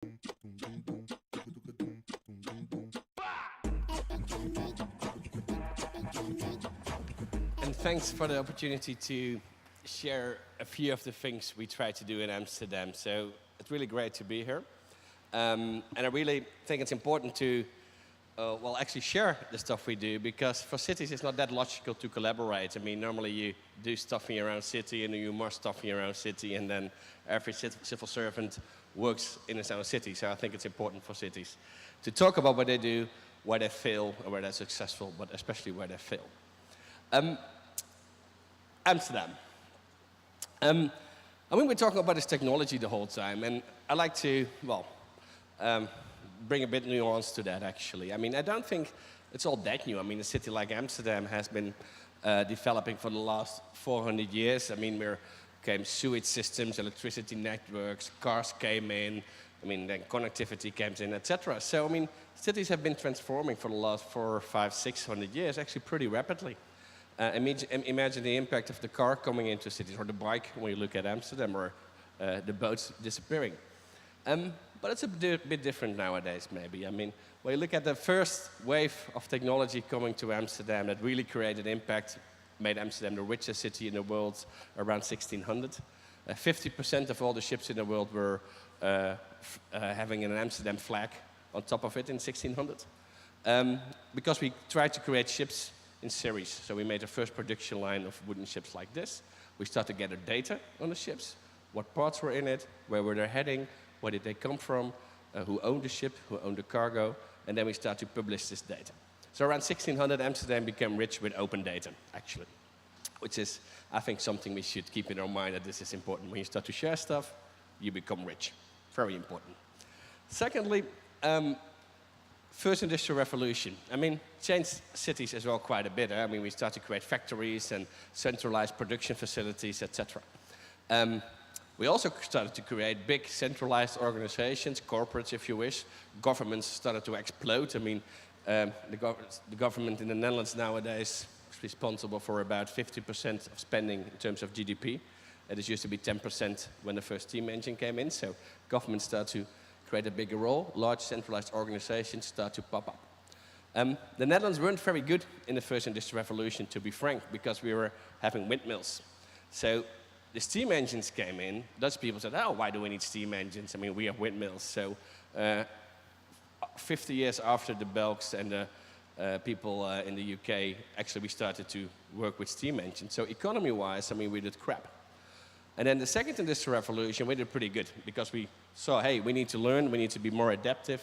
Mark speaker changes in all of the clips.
Speaker 1: And thanks for the opportunity to share a few of the things we try to do in Amsterdam. So it's really great to be here. And I really think it's important to, actually share the stuff we do, because for cities it's not that logical to collaborate. I mean, normally you do stuff in your own city and you do more stuff in your own city, and then every civil servant works in his own city. So I think it's important for cities to talk about what they do, where they fail, and where they're successful, but especially where they fail. Amsterdam. I mean, we're talking about this technology the whole time, and I like to, bring a bit nuance to that, actually. I mean, I don't think it's all that new. I mean, a city like Amsterdam has been developing for the last 400 years. I mean, there came sewage systems, electricity networks, cars came in, I mean, then connectivity came in, etc. So, I mean, cities have been transforming for the last 400, 500, 600 years, actually pretty rapidly. Imagine the impact of the car coming into cities, or the bike when you look at Amsterdam, or the boats disappearing. But it's a bit different nowadays, maybe. I mean, when you look at the first wave of technology coming to Amsterdam that really created impact, made Amsterdam the richest city in the world around 1600. 50% of all the ships in the world were having an Amsterdam flag on top of it in 1600. Because we tried to create ships in series. So we made the first production line of wooden ships like this. We started to gather data on the ships, what parts were in it, where were they heading, where did they come from, who owned the ship, who owned the cargo, and then we start to publish this data. So around 1600, Amsterdam became rich with open data, actually, which is, I think, something we should keep in our mind, that this is important. When you start to share stuff, you become rich. Very important. Secondly, first industrial revolution. I mean, changed cities as well quite a bit. I mean, we start to create factories and centralized production facilities, etc. We also started to create big centralized organizations, corporates if you wish. Governments started to explode. I mean, the government in the Netherlands nowadays is responsible for about 50% of spending in terms of GDP. It used to be 10% when the first steam engine came in. So governments start to create a bigger role. Large centralized organizations start to pop up. The Netherlands weren't very good in the first industrial revolution, to be frank, because we were having windmills. So the steam engines came in. Dutch people said, oh, why do we need steam engines? I mean, we have windmills. So 50 years after the Belgs and the people in the UK, actually we started to work with steam engines. So economy-wise, I mean, we did crap. And then the second industrial revolution, we did pretty good, because we saw, hey, we need to learn, we need to be more adaptive,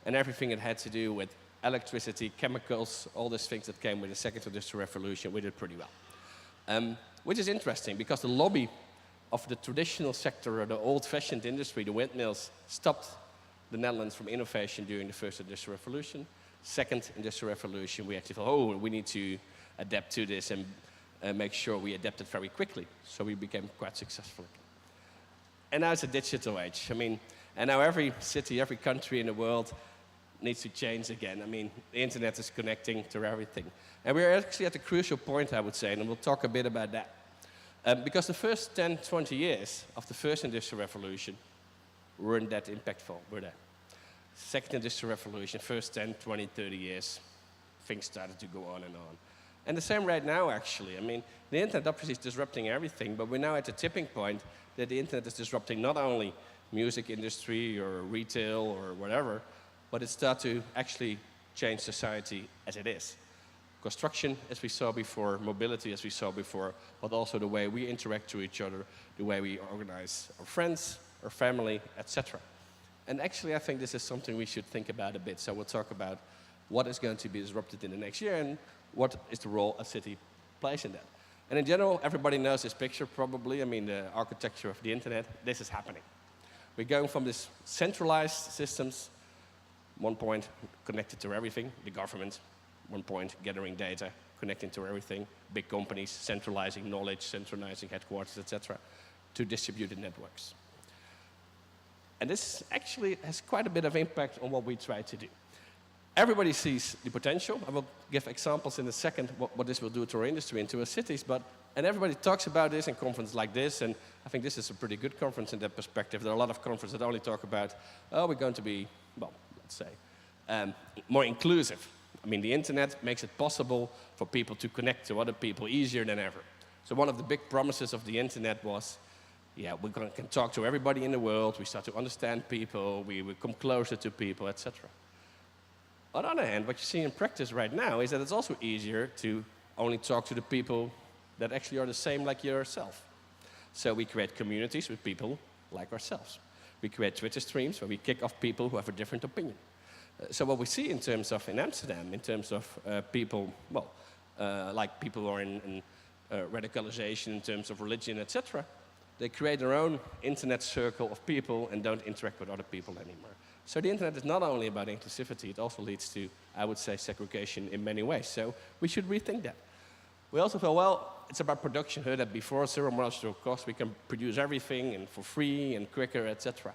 Speaker 1: and everything that had to do with electricity, chemicals, all these things that came with the second industrial revolution, we did pretty well. Which is interesting, because the lobby of the traditional sector, or the old-fashioned industry, the windmills, stopped the Netherlands from innovation during the first industrial revolution. Second industrial revolution, we actually thought, oh, we need to adapt to this and make sure we adapted very quickly. So we became quite successful. And now it's a digital age. I mean, and now every city, every country in the world needs to change again. I mean, the internet is connecting to everything. And we're actually at a crucial point, I would say, and we'll talk a bit about that. Because the first 10, 20 years of the first industrial revolution weren't that impactful, were they? Second industrial revolution, first 10, 20, 30 years, things started to go on and on. And the same right now, actually. I mean, the internet obviously is disrupting everything, but we're now at the tipping point that the internet is disrupting not only music industry or retail or whatever, but it starts to actually change society as it is. Construction, as we saw before, mobility, as we saw before, but also the way we interact to each other, the way we organize our friends, our family, etc. And actually, I think this is something we should think about a bit. So we'll talk about what is going to be disrupted in the next year and what is the role a city plays in that. And in general, everybody knows this picture probably. I mean, the architecture of the internet, this is happening. We're going from this centralized systems, one point connected to everything, the government, one point gathering data, connecting to everything, big companies centralizing knowledge, centralizing headquarters, etc., to distributed networks. And this actually has quite a bit of impact on what we try to do. everybody sees the potential. I will give examples in a second what this will do to our industry and to our cities, and everybody talks about this in conferences like this, and I think this is a pretty good conference in that perspective. There are a lot of conferences that only talk about, oh, we're going to be, well, let's say, more inclusive. I mean, the internet makes it possible for people to connect to other people easier than ever. So one of the big promises of the internet was, yeah, we can talk to everybody in the world, we start to understand people, we come closer to people, etc. On the other hand, what you see in practice right now is that it's also easier to only talk to the people that actually are the same like yourself. So we create communities with people like ourselves. We create Twitter streams where we kick off people who have a different opinion. So what we see in terms of in Amsterdam, in terms of people, well, like people who are in radicalization in terms of religion, etc., they create their own internet circle of people and don't interact with other people anymore. So the internet is not only about inclusivity, it also leads to, I would say, segregation in many ways. So we should rethink that. We also feel, well, it's about production. Heard that before, zero marginal cost, we can produce everything and for free and quicker, etc.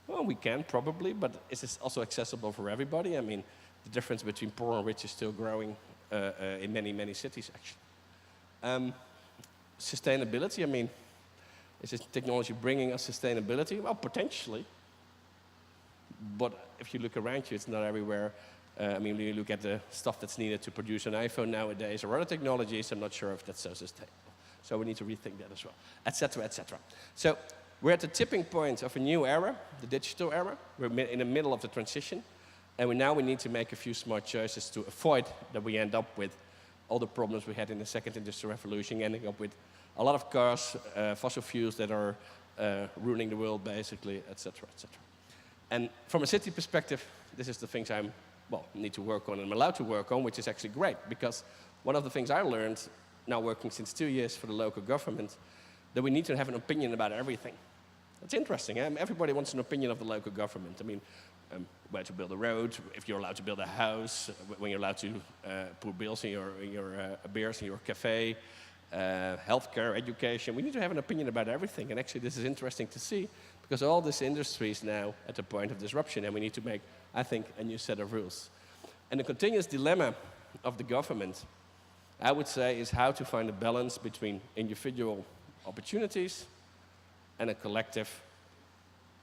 Speaker 1: Well, we can probably, but is this also accessible for everybody? I mean, the difference between poor and rich is still growing in many, many cities, actually. Sustainability, I mean, is this technology bringing us sustainability? Well, potentially. But if you look around you, it's not everywhere. I mean, when you look at the stuff that's needed to produce an iPhone nowadays or other technologies, I'm not sure if that's so sustainable. So we need to rethink that as well, etc., etc. So we're at the tipping point of a new era, the digital era. We're in the middle of the transition. And we need to make a few smart choices to avoid that we end up with all the problems we had in the second industrial revolution, ending up with a lot of cars, fossil fuels that are ruining the world, basically, etc., etc. And from a city perspective, this is the things need to work on and I'm allowed to work on, which is actually great, because one of the things I learned, now working since 2 years for the local government, that we need to have an opinion about everything. That's interesting. Everybody wants an opinion of the local government. I mean, where to build a road, if you're allowed to build a house, when you're allowed to put bills in your beers in your cafe, healthcare, education. We need to have an opinion about everything. And actually, this is interesting to see, because all this industry is now at the point of disruption, and we need to make, I think, a new set of rules. And the continuous dilemma of the government, I would say, is how to find a balance between individual opportunities and a collective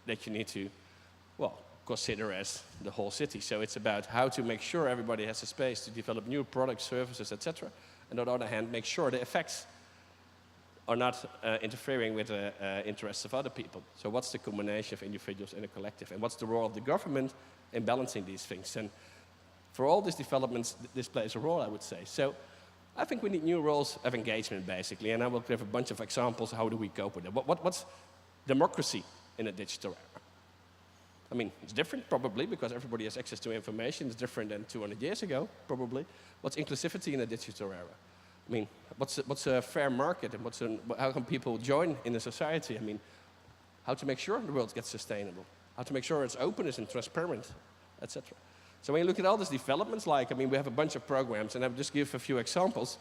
Speaker 1: that you need to, well, consider as the whole city. So it's about how to make sure everybody has a space to develop new products, services, etc. And on the other hand, make sure the effects are not interfering with the interests of other people. So what's the combination of individuals and a collective? And what's the role of the government in balancing these things? And for all these developments, this plays a role, I would say. So I think we need new roles of engagement, basically. And I will give a bunch of examples. How do we cope with it? What's democracy in a digital era? I mean, it's different, probably, because everybody has access to information. It's different than 200 years ago, probably. What's inclusivity in a digital era? I mean, what's a fair market, and how can people join in a society? I mean, how to make sure the world gets sustainable, how to make sure it's openness and transparent, etc. So when you look at all these developments, we have a bunch of programs, and I'll just give a few examples,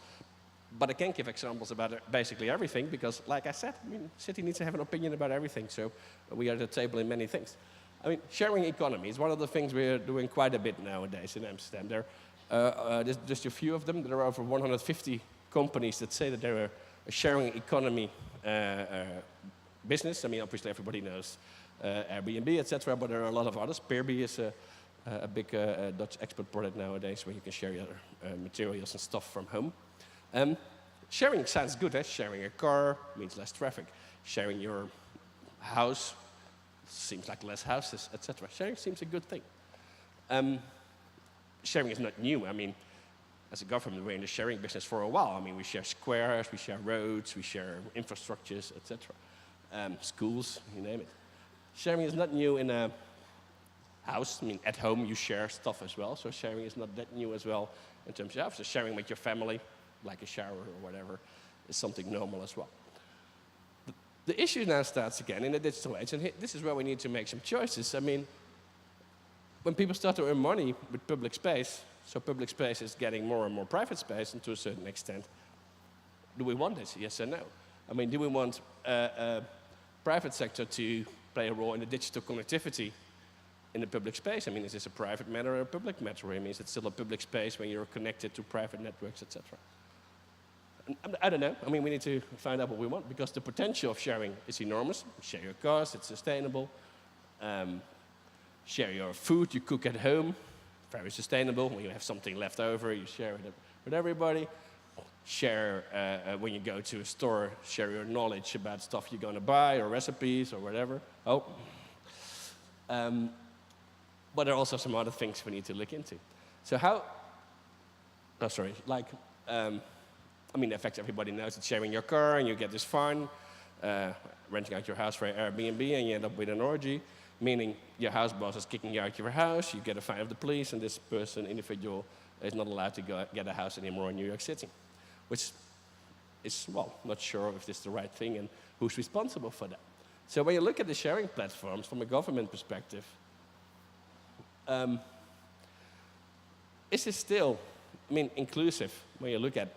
Speaker 1: but I can't give examples about basically everything, because, like I said, I mean, city needs to have an opinion about everything, so we are at the table in many things. I mean, sharing economy is one of the things we're doing quite a bit nowadays in Amsterdam. There's just a few of them. There are over 150 companies that say that they're a sharing economy business. I mean, obviously everybody knows Airbnb, etc., but there are a lot of others. Peerby is a big Dutch export product nowadays where you can share your materials and stuff from home. Sharing sounds good, eh? Sharing a car means less traffic. Sharing your house seems like less houses, etc. Sharing seems a good thing. Sharing is not new. I mean, as a government, we're in the sharing business for a while. I mean, we share squares, we share roads, we share infrastructures, etc. Schools, you name it. Sharing is not new in a house. I mean, at home, you share stuff as well. So sharing is not that new as well in terms of, so sharing with your family, like a shower or whatever, is something normal as well. The issue now starts again in the digital age, and this is where we need to make some choices. I mean, when people start to earn money with public space, so public space is getting more and more private space, and to a certain extent, do we want this, yes or no? I mean, do we want private sector to play a role in the digital connectivity in the public space. I mean, is this a private matter or a public matter? I mean, is it still a public space when you're connected to private networks, etc.? I don't know. I mean, we need to find out what we want, because the potential of sharing is enormous. Share your cars, it's sustainable. Share your food you cook at home, very sustainable. When you have something left over, you share it with everybody. Share, when you go to a store, share your knowledge about stuff you're going to buy, or recipes, or whatever. But there are also some other things we need to look into. So I mean, in fact, everybody knows that sharing your car, and you get this fine, renting out your house for Airbnb, and you end up with an orgy, meaning your house boss is kicking you out of your house, you get a fine of the police, and this individual, is not allowed to get a house anymore in New York City, which is, well, not sure if this is the right thing and who's responsible for that. So when you look at the sharing platforms from a government perspective, is this still, I mean, inclusive when you look at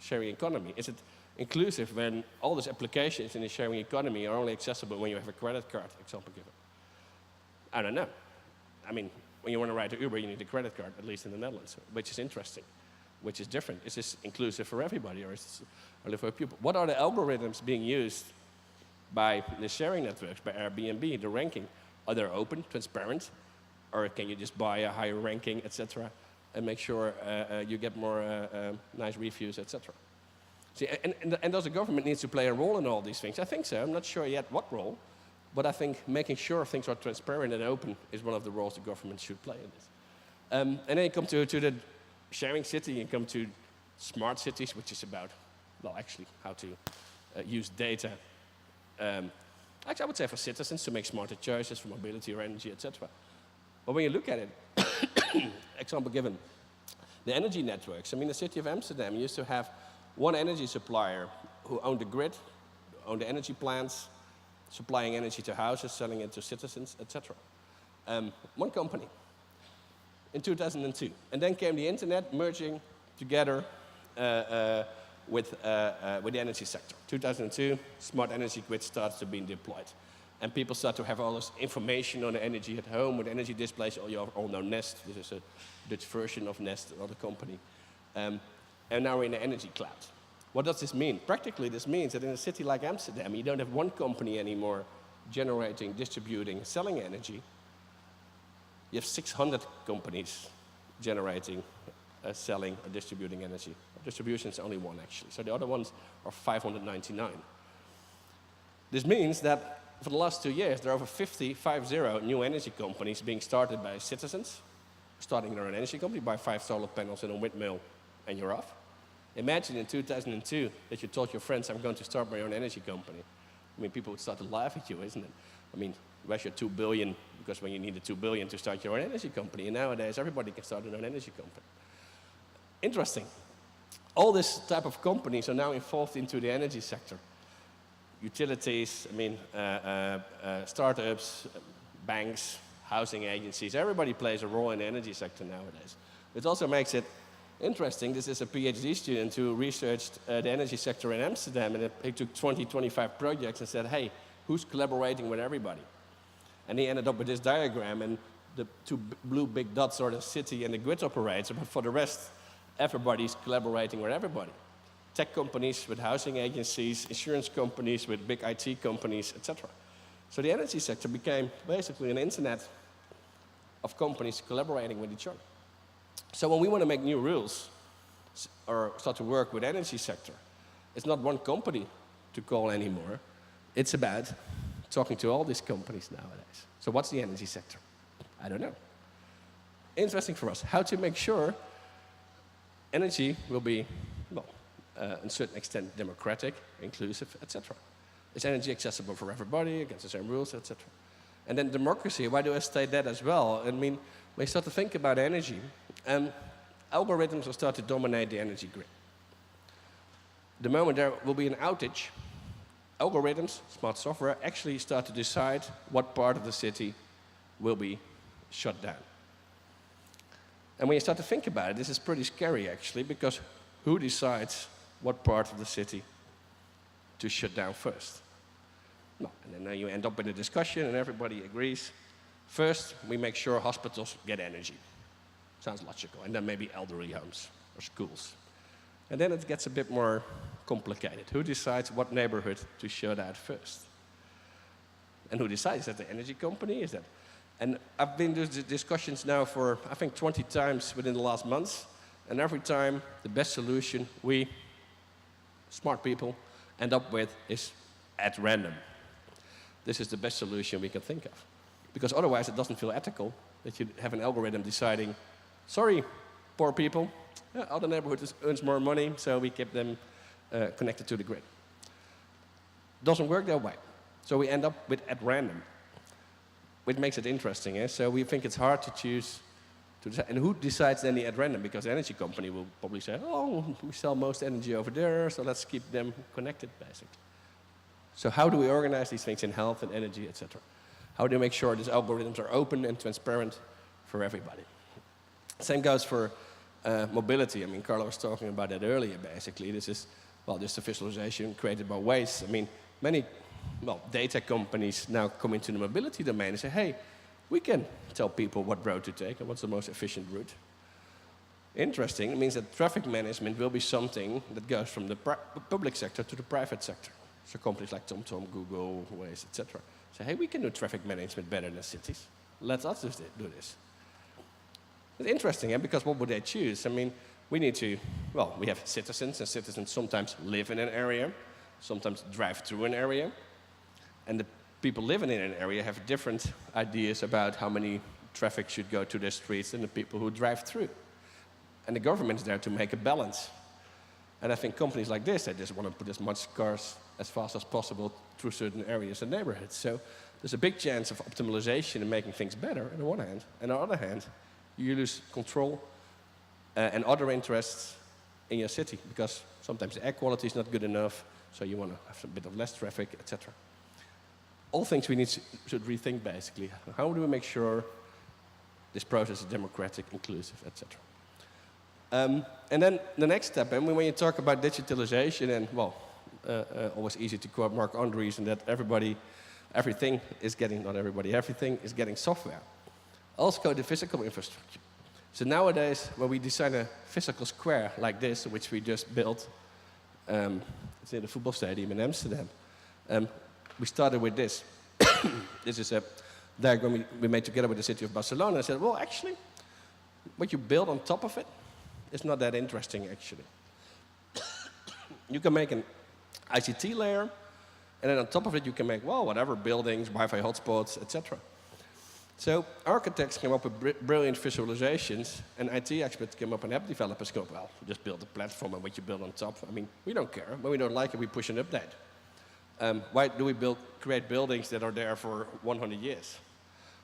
Speaker 1: sharing economy? Is it inclusive when all these applications in the sharing economy are only accessible when you have a credit card, example given? I don't know. I mean, when you want to ride to Uber, you need a credit card, at least in the Netherlands, which is interesting, which is different. Is this inclusive for everybody, or is this only for people? What are the algorithms being used by the sharing networks, by Airbnb, the ranking? Are they open, transparent, or can you just buy a higher ranking, etc., and make sure you get more nice reviews, etc.? See, and does the government need to play a role in all these things? I think so. I'm not sure yet what role, but I think making sure things are transparent and open is one of the roles the government should play in this. And then you come to the sharing city, you come to smart cities, which is about, well, actually, how to use data. Actually, I would say for citizens to make smarter choices for mobility or energy, etc. But when you look at it, example given, the energy networks. I mean, the city of Amsterdam used to have one energy supplier who owned the grid, owned the energy plants, supplying energy to houses, selling it to citizens, etc. One company in 2002. And then came the internet merging together with the energy sector. 2002, smart energy grid starts to be deployed. And people start to have all this information on the energy at home with energy displays. You all know Nest. This is a Dutch version of Nest, another company. And now we're in the energy cloud. What does this mean? Practically, this means that in a city like Amsterdam, you don't have one company anymore generating, distributing, selling energy. You have 600 companies generating, selling, or distributing energy. Distribution is only one, actually. So the other ones are 599. This means that for the last 2 years, there are over 50 new energy companies being started by citizens, starting their own energy company, buy 5 solar panels and a windmill, and you're off. Imagine in 2002 that you told your friends, I'm going to start my own energy company. I mean, people would start to laugh at you, isn't it? I mean, where's your 2 billion? Because when you needed 2 billion to start your own energy company, and nowadays everybody can start their own energy company. Interesting. All this type of companies are now involved into the energy sector. Utilities, I mean, startups, banks, housing agencies, everybody plays a role in the energy sector nowadays. It also makes it interesting. This is a PhD student who researched the energy sector in Amsterdam, and he took 25 projects and said, hey, who's collaborating with everybody? And he ended up with this diagram, and the 2 blue big dots are the city and the grid operator, but for the rest, everybody's collaborating with everybody. Tech companies with housing agencies, insurance companies with big IT companies, etc. So the energy sector became basically an internet of companies collaborating with each other. So when we want to make new rules or start to work with the energy sector, it's not one company to call anymore. It's about talking to all these companies nowadays. So what's the energy sector? I don't know. Interesting for us. How to make sure energy will be, well, to a certain extent democratic, inclusive, etc. Is energy accessible for everybody, against the same rules, etc. And then democracy, why do I state that as well? I mean, when you start to think about energy, algorithms will start to dominate the energy grid. The moment there will be an outage, algorithms, smart software, actually start to decide what part of the city will be shut down. And when you start to think about it, this is pretty scary, actually, because who decides what part of the city to shut down first? No, and then you end up in a discussion, and everybody agrees First, we make sure hospitals get energy. Sounds logical. And then maybe elderly homes or schools. And then it gets a bit more complicated. Who decides what neighborhood to shut out first? And who decides? Is that the energy company? Is that? And I've been doing discussions now for, I think, 20 times within the last months. And every time, the best solution we, smart people, end up with is at random. This is the best solution we can think of. Because otherwise, it doesn't feel ethical that you have an algorithm deciding, sorry, poor people, other neighborhoods earns more money, so we keep them connected to the grid. Doesn't work that way. So we end up with at random, which makes it interesting. Eh? So we think it's hard to choose. And who decides then the at random? Because the energy company will probably say, oh, we sell most energy over there, so let's keep them connected, basically. So how do we organize these things in health and energy, etc.? How do we make sure these algorithms are open and transparent for everybody? Same goes for mobility. I mean, Carlo was talking about that earlier, basically. This is, well, just a visualization created by Waze. I mean, many, well, data companies now come into the mobility domain and say, hey, we can tell people what road to take and what's the most efficient route. Interesting. It means that traffic management will be something that goes from the public sector to the private sector. So companies like TomTom, Google, Waze, etc. say, hey, we can do traffic management better than cities. Let us do this. It's interesting, eh? Because what would they choose? I mean, we need to, well, we have citizens, and citizens sometimes live in an area, sometimes drive through an area. And the people living in an area have different ideas about how many traffic should go to their streets than the people who drive through. And the government is there to make a balance. And I think companies like this, they just want to put as much cars as fast as possible through certain areas and neighborhoods. So there's a big chance of optimization and making things better on the one hand. And on the other hand, you lose control and other interests in your city because sometimes the air quality is not good enough, so you want to have a bit of less traffic, etc. All things we should rethink, basically. How do we make sure this process is democratic, inclusive, etc.? And then the next step, and when you talk about digitalization, and well, always easy to quote Mark Andreessen that everything is getting software. Also the physical infrastructure. So nowadays, when we design a physical square like this, which we just built, it's in the football stadium in Amsterdam, we started with this. This is a diagram we made together with the city of Barcelona. I said, well, actually, what you build on top of it is not that interesting, actually. You can make an ICT layer, and then on top of it, you can make, well, whatever, buildings, Wi-Fi hotspots, etc. So architects came up with brilliant visualizations, and IT experts came up, and app developers go, well, just build a platform and what you build on top. I mean, we don't care. When we don't like it, we push an update. Why do we create buildings that are there for 100 years?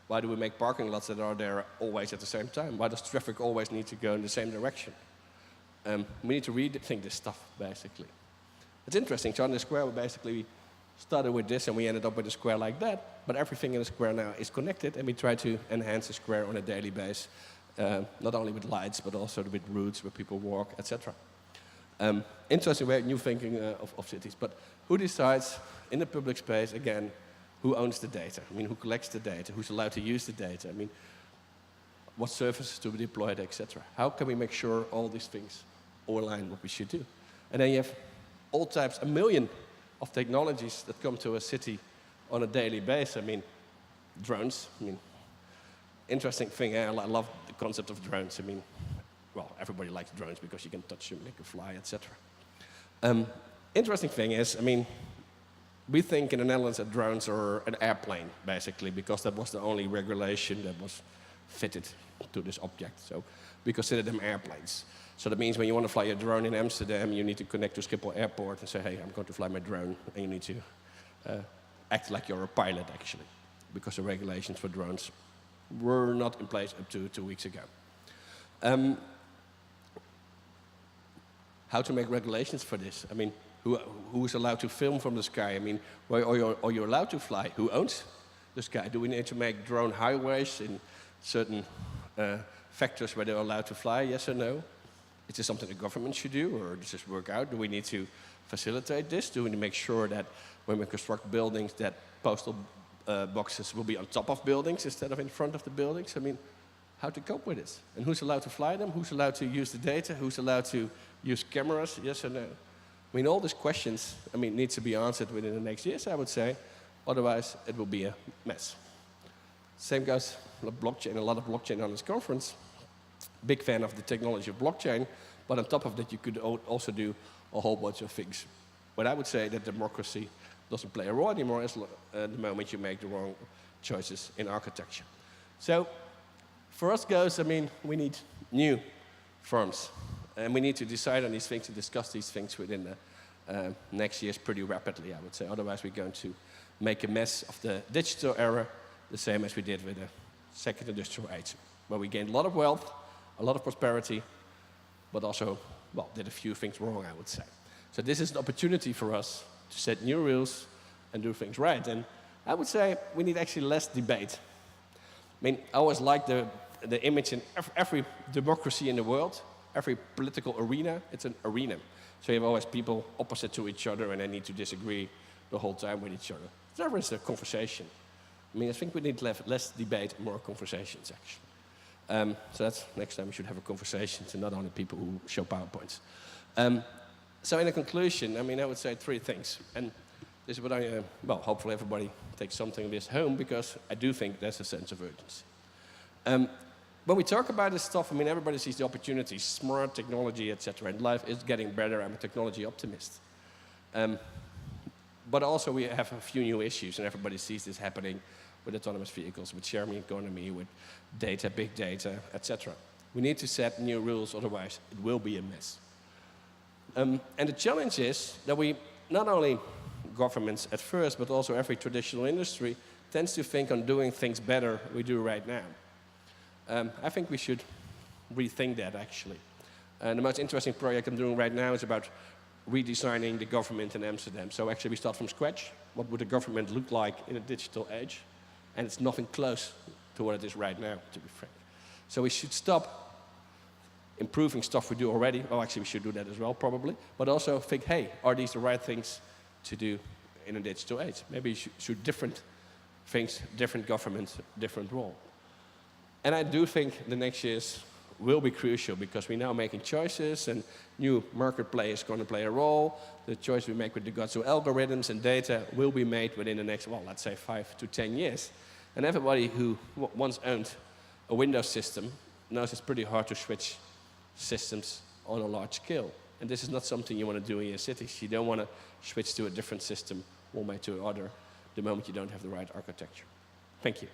Speaker 1: Why do we make parking lots that are there always at the same time? Why does traffic always need to go in the same direction? We need to rethink this stuff, basically. It's interesting. So on the square, we basically started with this, and we ended up with a square like that. But everything in the square now is connected, and we try to enhance the square on a daily basis, not only with lights, but also with routes where people walk, etc. Interesting way, new thinking of cities. But who decides in the public space, again, who owns the data? I mean, who collects the data? Who's allowed to use the data? I mean, what services to be deployed, etc. How can we make sure all these things all align what we should do? And then you have all types, a million of technologies that come to a city on a daily basis. I mean, drones. I mean, interesting thing. I love the concept of drones. I mean, well, everybody likes drones because you can touch them, they can fly, etc. Interesting thing is, I mean, we think in the Netherlands that drones are an airplane, basically, because that was the only regulation that was fitted to this object. So we consider them airplanes. So that means when you want to fly a drone in Amsterdam, you need to connect to Schiphol Airport and say, hey, I'm going to fly my drone. And you need to act like you're a pilot, actually, because the regulations for drones were not in place up to 2 weeks ago. How to make regulations for this? I mean, who is allowed to film from the sky? I mean, are you allowed to fly? Who owns the sky? Do we need to make drone highways in certain factors where they're allowed to fly, yes or no? Is this something the government should do, or does this work out? Do we need to facilitate this? Do we need to make sure that when we construct buildings that postal boxes will be on top of buildings instead of in front of the buildings. I mean, how to cope with this? And who's allowed to fly them? Who's allowed to use the data? Who's allowed to use cameras? Yes or no? I mean, all these questions, I mean, need to be answered within the next years, I would say. Otherwise, it will be a mess. Same goes with blockchain. A lot of blockchain on this conference. Big fan of the technology of blockchain. But on top of that, you could also do a whole bunch of things. But I would say that democracy doesn't play a role anymore the moment you make the wrong choices in architecture. So for us guys, I mean, we need new firms. And we need to decide on these things and discuss these things within the next years pretty rapidly, I would say. Otherwise, we're going to make a mess of the digital era, the same as we did with the second industrial age, where we gained a lot of wealth, a lot of prosperity, but also, well, did a few things wrong, I would say. So this is an opportunity for us to set new rules and do things right. And I would say we need actually less debate. I mean, I always like the image in every democracy in the world, every political arena, it's an arena. So you have always people opposite to each other and they need to disagree the whole time with each other. There is a conversation. I mean, I think we need less debate and more conversations, actually. So that's next time we should have a conversation to not only people who show PowerPoints. So in a conclusion, I mean, I would say three things. And this is what well, hopefully everybody takes something of this home, because I do think there's a sense of urgency. When we talk about this stuff, I mean, everybody sees the opportunities, smart technology, etc. And life is getting better. I'm a technology optimist. But also we have a few new issues, and everybody sees this happening with autonomous vehicles, with sharing economy, with data, big data, etc. We need to set new rules, otherwise it will be a mess. And the challenge is that we, not only governments at first, but also every traditional industry, tends to think on doing things better than we do right now. I think we should rethink that, actually. And the most interesting project I'm doing right now is about redesigning the government in Amsterdam. So actually we start from scratch. What would the government look like in a digital age? And it's nothing close to what it is right now, to be frank. So we should stop improving stuff we do already. Well, actually we should do that as well, probably. But also think, hey, are these the right things to do in a digital age? Maybe you should different things, different governments, different role. And I do think the next years will be crucial, because we're now making choices and new market players are going to play a role. The choice we make with regards to algorithms and data will be made within the next, well, let's say 5 to 10 years. And everybody who once owned a Windows system knows it's pretty hard to switch systems on a large scale. And this is not something you want to do in your cities. You don't want to switch to a different system one way to another the moment you don't have the right architecture. Thank you.